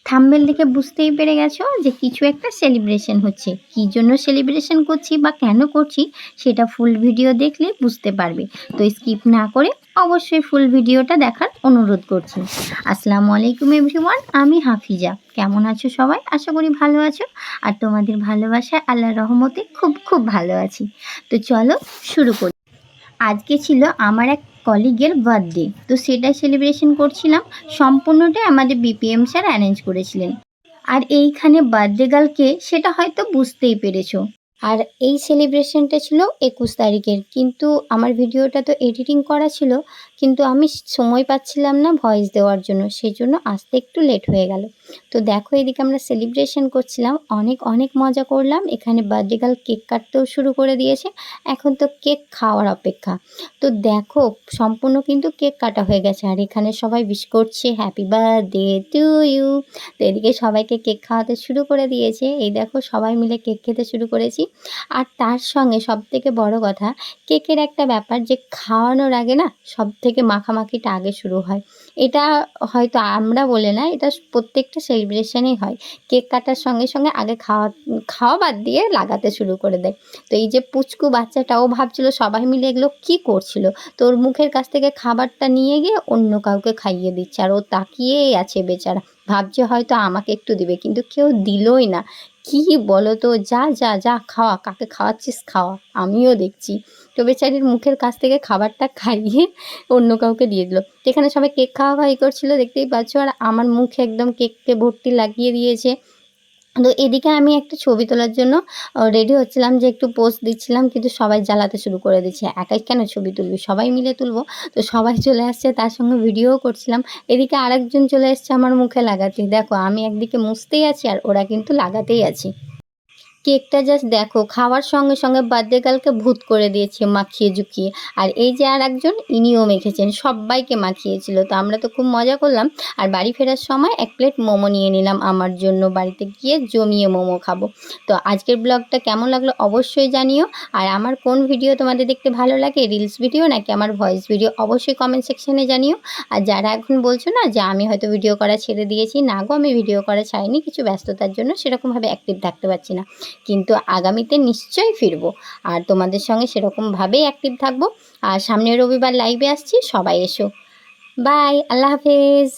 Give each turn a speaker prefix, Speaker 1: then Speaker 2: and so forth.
Speaker 1: Thumbnail দেখে বুঝতেই পেরে গেছো যে কিছু একটা সেলিব্রেশন হচ্ছে। কী জন্য সেলিব্রেশন করছি বা কেন করছি সেটা ফুল ভিডিও দেখলে বুঝতে পারবে। তো স্কিপ না করে অবশ্যই ফুল ভিডিওটা দেখার অনুরোধ করছি। আসসালামু আলাইকুম এভরিওয়ান, আমি হাফিজা। কেমন আছো সবাই? আশা করি ভালো আছো। আর তোমাদের ভালোবাসায় আল্লাহর রহমতে খুব খুব ভালো আছি। তো চলো শুরু করি। আজকে ছিল আমার এক কলিগের বার্থডে, তো সেটাই সেলিব্রেশন করছিলাম। সম্পূর্ণটাই আমাদের বিপিএম স্যার অ্যারেঞ্জ করেছিলেন। আর এইখানে বার্থডে গার্লকে সেটা হয়তো বুঝতেই পেরেছো। আর এই সেলিব্রেশনটা ছিল ২১ তারিখের, কিন্তু আমার ভিডিওটা তো এডিটিং করা ছিল, কিন্তু আমি সময় পাচ্ছিলাম না ভয়েস দেওয়ার জন্য, সেই জন্য আসতে একটু লেট হয়ে গেল। তো দেখো এদিকে আমরা সেলিব্রেশন করছিলাম, অনেক অনেক মজা করলাম। এখানে বার্থডে গার্ল কেক কাটতেও শুরু করে দিয়েছে, এখন তো কেক খাওয়ার অপেক্ষা। তো দেখো সম্পূর্ণ কিন্তু কেক কাটা হয়ে গেছে, আর এখানে সবাই উইশ করছে হ্যাপি বার্থডে টু ইউ। তো এদিকে সবাইকে কেক খাওয়াতে শুরু করে দিয়েছে। এই দেখো সবাই মিলে কেক খেতে শুরু করেছি। আর তার সঙ্গে সবথেকে বড় কথা, কেকের একটা ব্যাপার যে খাওয়ানোর আগে না সবথেকে মাখামাখিটা আগে শুরু হয়। এটা হয়তো আমরা বলে না, এটা প্রত্যেকটা সেলিব্রেশনেই হয়। কেক কাটার সঙ্গে সঙ্গে আগে খাওয়া খাওয়া বাদ দিয়ে লাগাতে শুরু করে দেয়। তো এই যে পুচকু বাচ্চাটা, ও ভাবছিল সবাই মিলে এগুলো কী করছিল, তো ওর মুখের কাছ থেকে খাবারটা নিয়ে গিয়ে অন্য কাউকে খাইয়ে দিচ্ছে, আর ও তাকিয়েই আছে বেচারা, ভাবছে হয়তো আমাকে একটু দিবে, কিন্তু কেউ দিলই না। কি বলো তো, যা যা যা খাওয়া, কাকে খাওয়াচ্ছিস খাওয়া, আমিও দেখছি। তো বেচারির মুখের কাছ থেকে খাবারটা খাইয়ে অন্য কাউকে দিয়ে দিল। তো এখানে সবাই কেক খাওয়া করছিল, দেখতেই পাচ্ছ, আর আমার মুখে একদম কেককে ভর্তি লাগিয়ে দিয়েছে। তো এদিকে আমি একটা ছবি তোলার জন্য রেডি হচ্ছিলাম, যে একটু পোজ দিচ্ছিলাম, কিন্তু সবাই জ্বালাতে শুরু করে দিচ্ছে, একাই কেন ছবি তুলবি, সবাই মিলে তুলবো। তো সবাই চলে আসছে, তার সঙ্গে ভিডিওও করছিলাম। এদিকে আরেকজন চলে এসছে আমার মুখে লাগাতে। দেখো আমি একদিকে মুছতেই আছি আর ওরা কিন্তু লাগাতেই আছে। কেকটা জাস্ট দেখো, খাওয়ার সঙ্গে সঙ্গে বার্থডে গার্লকে ভূত করে দিয়েছে মাখিয়ে ঝুঁকিয়ে। আর এই যে আর একজন, ইনিও মেখেছেন, সবাইকে মাখিয়েছিল। তো আমরা তো খুব মজা করলাম। আর বাড়ি ফেরার সময় এক প্লেট মোমো নিয়ে নিলাম আমার জন্য, বাড়িতে গিয়ে জমিয়ে মোমো খাবো। তো আজকের ব্লগটা কেমন লাগলো অবশ্যই জানিও। আর আমার কোন ভিডিও তোমাদের দেখতে ভালো লাগে, রিলস ভিডিও নাকি আমার ভয়েস ভিডিও, অবশ্যই কমেন্ট সেকশনে জানিও। আর যারা এখন বলছো না যে আমি হয়তো ভিডিও করা ছেড়ে দিয়েছি, না গো, আমি ভিডিও করা ছাড়িনি, কিছু ব্যস্ততার জন্য সেরকমভাবে অ্যাক্টিভ থাকতে পারছি না, কিন্তু আগামীতে নিশ্চয়ই ফিরবো। আর তোমাদের সঙ্গে সেরকমভাবেই অ্যাক্টিভ থাকবো। আর সামনের রবিবার লাইভে আসছি, সবাই এসো। বাই, আল্লাহ হাফেজ।